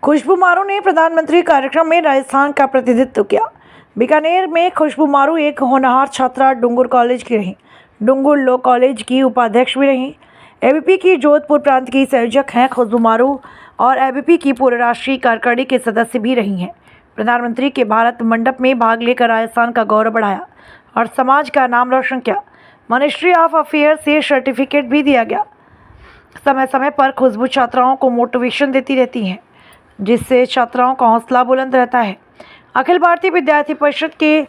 खुशबू मारू ने प्रधानमंत्री कार्यक्रम में राजस्थान का प्रतिनिधित्व किया। बीकानेर में खुशबू मारू एक होनहार छात्रा डूंगुर कॉलेज की रहीं। डूंगुर लॉ कॉलेज की उपाध्यक्ष भी रहीं। एबीपी की जोधपुर प्रांत की संयोजक हैं खुशबू मारू और एबीपी की पूर्व राष्ट्रीय कार्यकारिणी के सदस्य भी रही हैं। प्रधानमंत्री के भारत मंडप में भाग लेकर राजस्थान का गौरव बढ़ाया और समाज का नाम रोशन किया। मिनिस्ट्री ऑफ अफेयर से सर्टिफिकेट भी दिया गया। समय समय पर खुशबू छात्राओं को मोटिवेशन देती रहती हैं, जिससे छात्राओं का हौसला बुलंद रहता है। अखिल भारतीय विद्यार्थी परिषद के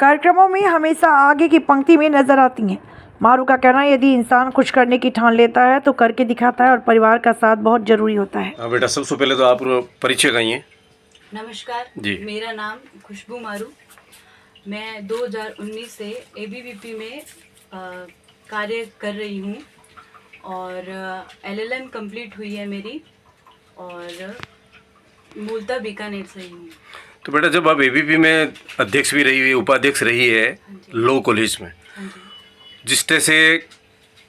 कार्यक्रमों में हमेशा आगे की पंक्ति में नजर आती हैं। मारू का कहना है, यदि इंसान कुछ करने की ठान लेता है तो करके दिखाता है और परिवार का साथ बहुत जरूरी होता है। हाँ बेटा, सबसे पहले तो आप परिचय कहिए। नमस्कार जी। मेरा नाम खुशबू मारू। मैं 2019 से एबीवीपी में कार्य कर रही हूँ और एलएलएम कंप्लीट हुई है मेरी और मूलतः बीकानेर से ही हूँ। तो बेटा, जब आप एबीपी में अध्यक्ष भी रही हुई, उपाध्यक्ष रही है लॉ कॉलेज में, हाँ जी। जिस तरह से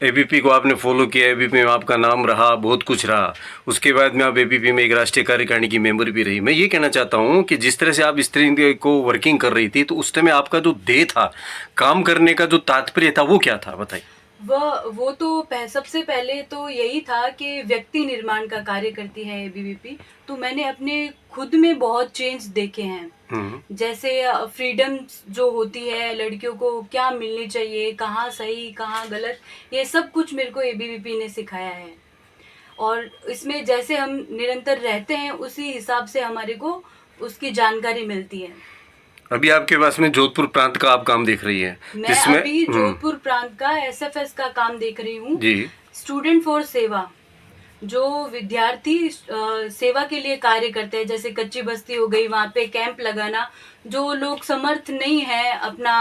एबीपी को आपने फॉलो किया, एबीपी में आपका नाम रहा, बहुत कुछ रहा, उसके बाद में आप एबीपी में एक राष्ट्रीय कार्यकारिणी की मेंबर भी रही। मैं ये कहना चाहता हूँ कि जिस तरह से आप इस तरह को वर्किंग कर रही थी, तो उस समय आपका जो ध्येय था, काम करने का जो तात्पर्य था, वो क्या था, बताइए। वो तो सबसे पहले तो यही था कि व्यक्ति निर्माण का कार्य करती है एबीवीपी। तो मैंने अपने खुद में बहुत चेंज देखे हैं। जैसे फ्रीडम जो होती है, लड़कियों को क्या मिलनी चाहिए, कहाँ सही कहाँ गलत, ये सब कुछ मेरे को एबीवीपी ने सिखाया है। और इसमें जैसे हम निरंतर रहते हैं, उसी हिसाब से हमारे को उसकी जानकारी मिलती है। अभी आपके पास में जोधपुर प्रांत का आप काम देख रही है, मैं जिसमें अभी जोधपुर प्रांत का एसएफएस का काम देख रही हूँ जी। स्टूडेंट फॉर सेवा, जो विद्यार्थी सेवा के लिए कार्य करते हैं। जैसे कच्ची बस्ती हो गई, वहाँ पे कैंप लगाना, जो लोग समर्थ नहीं है अपना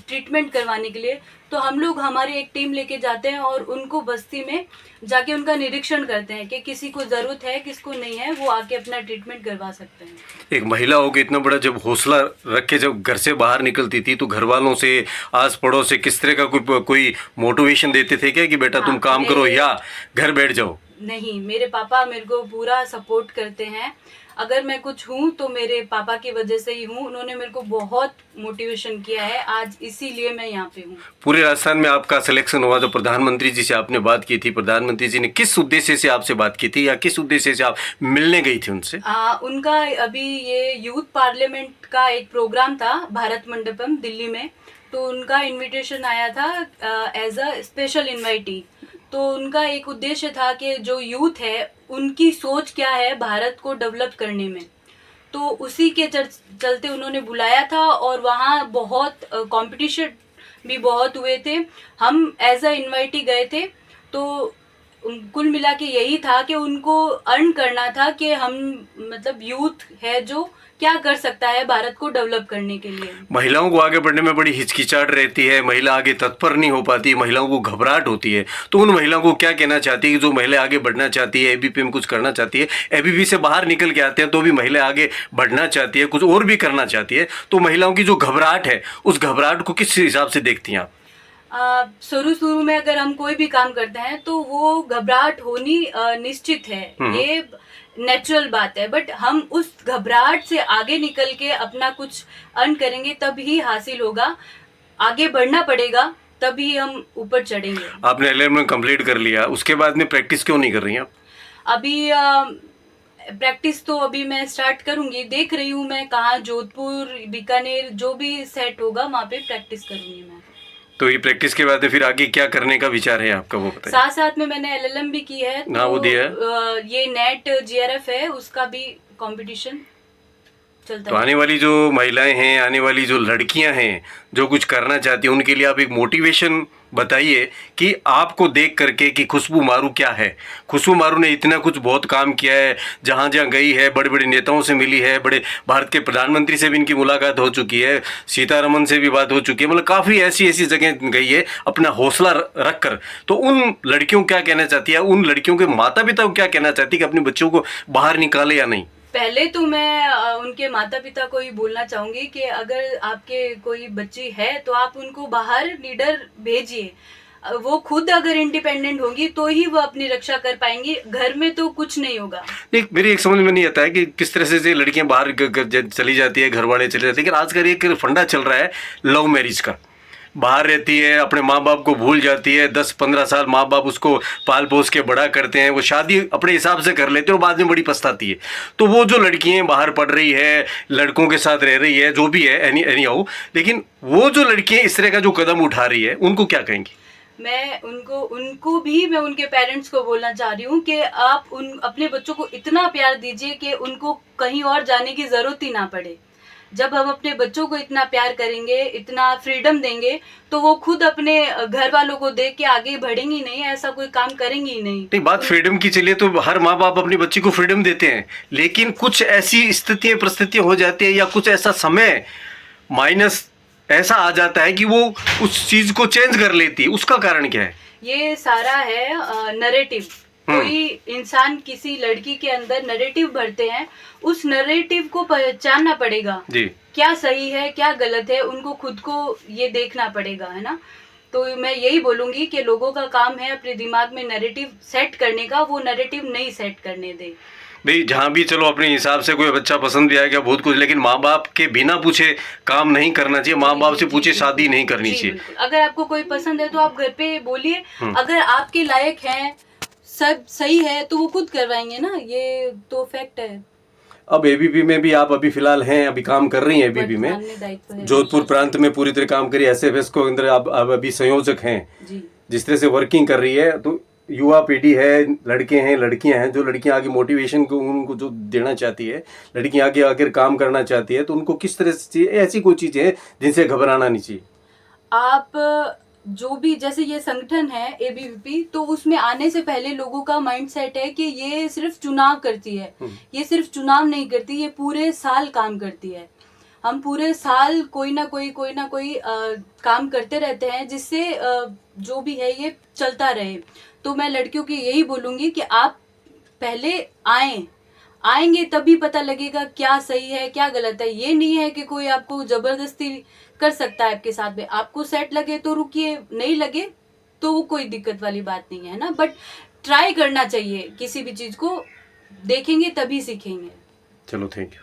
ट्रीटमेंट करवाने के लिए, तो हम लोग हमारी एक टीम लेके जाते हैं और उनको बस्ती में जाके उनका निरीक्षण करते हैं कि किसी को ज़रूरत है, किसको नहीं है, वो आके अपना ट्रीटमेंट करवा सकते हैं। एक महिला होकर इतना बड़ा जब हौसला रख के जब घर से बाहर निकलती थी, तो घर वालों से, आस पड़ोस से किस तरह का कोई मोटिवेशन देते थे क्या कि बेटा तुम काम करो या घर बैठ जाओ? नहीं, मेरे पापा मेरे को पूरा सपोर्ट करते हैं। अगर मैं कुछ हूँ तो मेरे पापा की वजह से ही हूँ। उन्होंने मेरे को बहुत मोटिवेशन किया है, आज इसीलिए मैं यहाँ पे हूँ। पूरे राजस्थान में आपका सिलेक्शन हुआ तो प्रधानमंत्री जी से आपने बात की थी। प्रधानमंत्री जी ने किस उद्देश्य से आपसे बात की थी या किस उद्देश्य से आप मिलने गई थी उनसे? उनका अभी ये यूथ पार्लियामेंट का एक प्रोग्राम था भारत मंडपम दिल्ली में, तो उनका इन्विटेशन आया था एज अ स्पेशल इन्वाइटी। तो उनका एक उद्देश्य था कि जो यूथ है उनकी सोच क्या है भारत को डेवलप करने में, तो उसी के चलते उन्होंने बुलाया था। और वहाँ बहुत कंपटीशन भी बहुत हुए थे। हम एज अ इन्वाइटी गए थे, तो कुल मिला के यही था कि उनको अर्न करना था कि हम मतलब यूथ है जो क्या कर सकता है भारत को डेवलप करने के लिए। महिलाओं को आगे बढ़ने में बड़ी हिचकिचाहट रहती है, महिला आगे तत्पर नहीं हो पाती, महिलाओं को घबराहट होती है, तो उन महिलाओं को क्या कहना चाहती है जो महिला आगे बढ़ना चाहती है, एबीपी में कुछ करना चाहती है, एबीपी से बाहर निकल के आते हैं तो भी महिला आगे बढ़ना चाहती है, कुछ और भी करना चाहती है, तो महिलाओं की जो घबराहट है, उस घबराहट को किस हिसाब से देखती हैं आप? शुरू में अगर हम कोई भी काम करते हैं तो वो घबराहट होनी निश्चित है, ये नेचुरल बात है। बट हम उस घबराहट से आगे निकल के अपना कुछ अर्न करेंगे तब ही हासिल होगा। आगे बढ़ना पड़ेगा, तभी हम ऊपर चढ़ेंगे। आपने एलएलएम कंप्लीट कर लिया, उसके बाद में प्रैक्टिस क्यों नहीं कर रही हैं आप? अभी प्रैक्टिस तो अभी मैं स्टार्ट करूंगी, देख रही हूँ मैं कहाँ, जोधपुर, बीकानेर, जो भी सेट होगा वहाँ पे प्रैक्टिस करूंगी मैं। तो ये प्रैक्टिस के बाद फिर आगे क्या करने का विचार है आपका, वो बताइए। साथ साथ में मैंने एलएलएम भी की है, तो वो दिया है। ये नेट जीआरएफ है, उसका भी कंपटीशन चलता तो है। आने वाली जो महिलाएं हैं, आने वाली जो लड़कियां हैं जो कुछ करना चाहती हैं, उनके लिए आप एक मोटिवेशन बताइए कि आपको देख करके कि खुशबू मारू क्या है। खुशबू मारू ने इतना कुछ बहुत काम किया है, जहाँ जहाँ गई है बड़े बड़े नेताओं से मिली है, बड़े भारत के प्रधानमंत्री से भी इनकी मुलाकात हो चुकी है, सीतारमन से भी बात हो चुकी है, मतलब काफ़ी ऐसी ऐसी जगह गई है अपना हौसला रख कर। तो उन लड़कियों को क्या कहना चाहती है, उन लड़कियों के माता पिता को क्या कहना चाहती है कि अपने बच्चों को बाहर निकाले या नहीं? पहले तो मैं उनके माता पिता को ही बोलना चाहूंगी कि अगर आपके कोई बच्ची है तो आप उनको बाहर निडर भेजिए। वो खुद अगर इंडिपेंडेंट होंगी तो ही वो अपनी रक्षा कर पाएंगी, घर में तो कुछ नहीं होगा। नहीं, मेरी एक समझ में नहीं आता है कि किस तरह से लड़कियां बाहर चली जाती है, घर वाले चले जाते हैं, लेकिन आजकल एक फंडा चल रहा है लव मैरिज का। बाहर रहती है, अपने माँ बाप को भूल जाती है, 10-15 साल माँ बाप उसको पाल पोस के बड़ा करते हैं, वो शादी अपने हिसाब से कर लेते हैं और बाद में बड़ी पछताती है। तो वो जो लड़कियां बाहर पढ़ रही है, लड़कों के साथ रह रही है, जो भी है एनी हाउ, लेकिन वो जो लड़कियां इस तरह का जो कदम उठा रही है, उनको क्या कहेंगी? मैं उनको भी मैं उनके पेरेंट्स को बोलना चाह रही हूँ कि आप अपने बच्चों को इतना प्यार दीजिए कि उनको कहीं और जाने की जरूरत ही ना पड़े। जब हम अपने बच्चों को इतना प्यार करेंगे, इतना फ्रीडम देंगे, तो वो खुद अपने घर वालों को देख के आगे बढ़ेंगी नहीं, ऐसा कोई काम करेंगी ही नहीं। बात फ्रीडम की चलिए तो हर माँ बाप अपनी बच्ची को फ्रीडम देते हैं, लेकिन कुछ ऐसी स्थितियां परिस्थितियां हो जाती है या कुछ ऐसा समय माइनस ऐसा आ जाता है कि वो उस चीज को चेंज कर लेती है। उसका कारण क्या है? ये सारा है नरेटिव। कोई इंसान किसी लड़की के अंदर नरेटिव भरते हैं, उस नरेटिव को पहचानना पड़ेगा जी। क्या सही है क्या गलत है, उनको खुद को ये देखना पड़ेगा, है ना। तो मैं यही बोलूंगी कि लोगों का काम है अपने दिमाग में नरेटिव सेट करने का, वो नरेटिव नहीं सेट करने दे। भाई जहाँ भी चलो अपने हिसाब से कोई बच्चा पसंद भी आएगा बहुत कुछ, लेकिन माँ बाप के बिना पूछे काम नहीं करना चाहिए, माँ बाप से पूछे शादी नहीं करनी चाहिए। अगर आपको कोई पसंद है तो आप घर पे बोलिए, अगर आपके लायक हैं, सब सही है, तो वो खुद करवाएंगे ना, ये तो फैक्ट है। अब एबीपी में भी आप अभी फिलहाल हैं, अभी काम कर रही हैं एबीपी में, जोधपुर प्रांत में पूरी तरह काम करी, एसएफएस को अंदर आप अभी संयोजक हैं जी। जिस तरह से वर्किंग कर रही है, तो युवा पीढ़ी है, लड़के हैं, लड़कियां हैं, जो लड़कियां आगे मोटिवेशन को उनको जो देना चाहती है, लड़कियां आगे आकर काम करना चाहती है, तो उनको किस तरह से ऐसी कोई चीजें हैं जिनसे घबराना नहीं चाहिए? आप जो भी, जैसे ये संगठन है एबीवीपी, तो उसमें आने से पहले लोगों का माइंडसेट है कि ये सिर्फ चुनाव करती है। ये सिर्फ चुनाव नहीं करती, ये पूरे साल काम करती है। हम पूरे साल कोई ना कोई काम करते रहते हैं, जिससे जो भी है ये चलता रहे। तो मैं लड़कियों की यही बोलूंगी कि आप पहले आएंगे तभी पता लगेगा क्या सही है क्या गलत है। ये नहीं है कि कोई आपको जबरदस्ती कर सकता है आपके साथ में, आपको सेट लगे तो रुकिए, नहीं लगे तो वो कोई दिक्कत वाली बात नहीं है ना। बट ट्राई करना चाहिए, किसी भी चीज को देखेंगे तभी सीखेंगे। चलो, थैंक यू।